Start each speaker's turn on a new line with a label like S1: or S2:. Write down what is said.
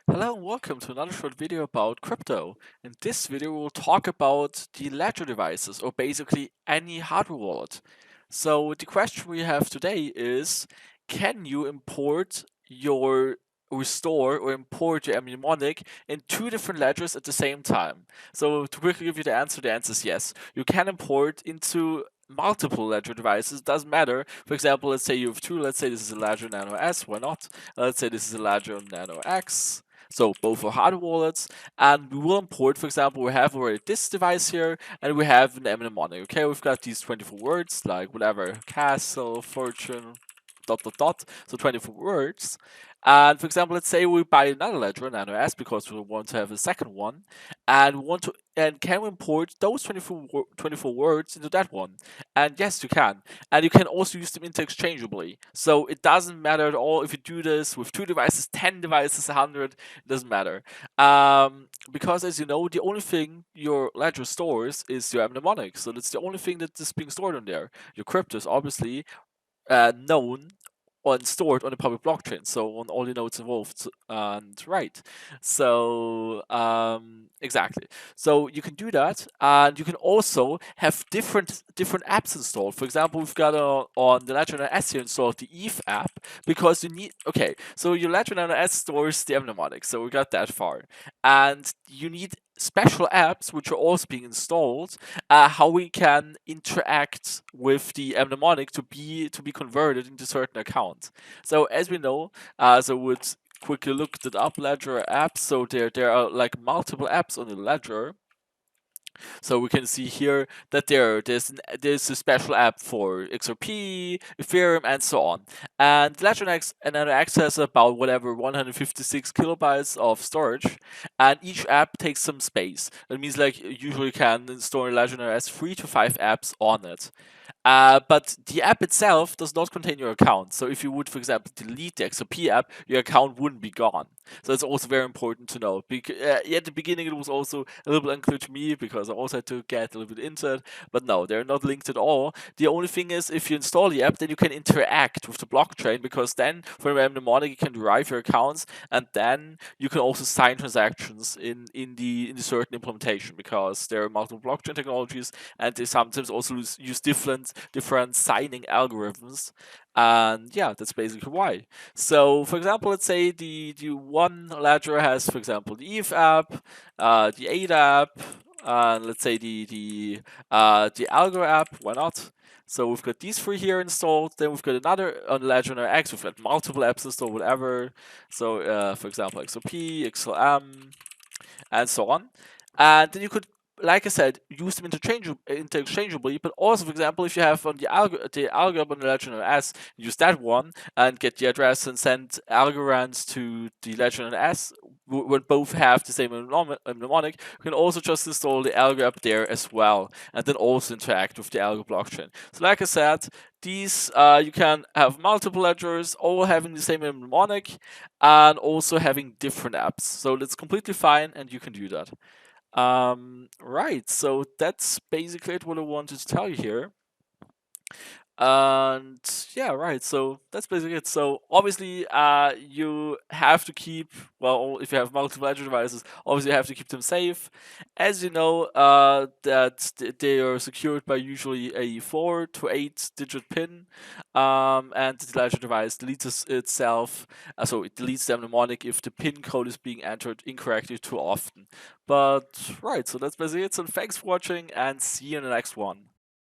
S1: Hello and welcome to another short video about crypto. In this video we'll talk about the ledger devices, or basically any hardware wallet. So the question we have today is, can you import your restore or import your mnemonic in two different ledgers at the same time? So to quickly give you the answer is yes. You can import into multiple ledger devices, doesn't matter. For example, let's say you have two, let's say this is a ledger nano S, why not? Let's say this is a ledger nano X. So both are hardware wallets, and we will import, for example, we have already this device here, and we have an mnemonic. Okay, we've got these 24 words, like whatever, castle, fortune, dot dot dot. So 24 words. And for example, let's say we buy another ledger, nano S, because we want to have a second one, and we want to can we import those 24 words into that one? And yes, you can. And you can also use them interchangeably. So it doesn't matter at all if you do this with 2 devices, 10 devices, 100, it doesn't matter. Because as you know, the only thing your ledger stores is your mnemonic. So that's the only thing that is being stored on there. Your crypto is obviously known and stored on the public blockchain, so on all the nodes involved. And right, so exactly. So you can do that, and you can also have different apps installed. For example, we've got on the Ledger S here installed the Eve app because you need. Okay, so your Ledger S stores the mnemonic, so we got that far, and you need special apps which are also being installed, how we can interact with the mnemonic to be converted into certain accounts. So as we know, so would quickly look it up, Ledger apps. So there are like multiple apps on the Ledger. So we can see here that there's a special app for XRP, Ethereum, and so on. And Ledger X and X has about whatever 156 kilobytes of storage, and each app takes some space. That means like you usually can store Ledger X 3 to 5 apps on it. But the app itself does not contain your account. So if you would, for example, delete the XRP app, your account wouldn't be gone. So it's also very important to know. At the beginning, it was also a little bit unclear to me because I also had to get a little bit into it. But no, they're not linked at all. The only thing is, if you install the app, then you can interact with the blockchain, because then from mnemonic you can derive your accounts, and then you can also sign transactions in the certain implementation, because there are multiple blockchain technologies, and they sometimes also use different signing algorithms. And yeah, that's basically why. So for example, let's say the one ledger has, for example, the Eve app, the AID app, and let's say the Algo app. Why not? So we've got these three here installed. Then we've got another on Ledger X. We've got multiple apps installed, whatever. So for example, XOP, XLM, and so on. And then you could, like I said, use them interchangeably. But also, for example, if you have on the algorithm on the Ledger S, use that one and get the address and send algorithms to the Ledger S. When both have the same mnemonic, you can also just install the algo app there as well, and then also interact with the algo blockchain. So, like I said, these you can have multiple ledgers, all having the same mnemonic, and also having different apps. So that's completely fine, and you can do that. Right, so that's basically it what I wanted to tell you here. And yeah, right, so that's basically it. So obviously you have to keep, well, if you have multiple ledger devices, obviously you have to keep them safe. As you know, that they are secured by usually a 4 to 8 digit pin, and the ledger device deletes itself, so it deletes the mnemonic if the pin code is being entered incorrectly too often. But right, so that's basically it. So thanks for watching, and see you in the next one.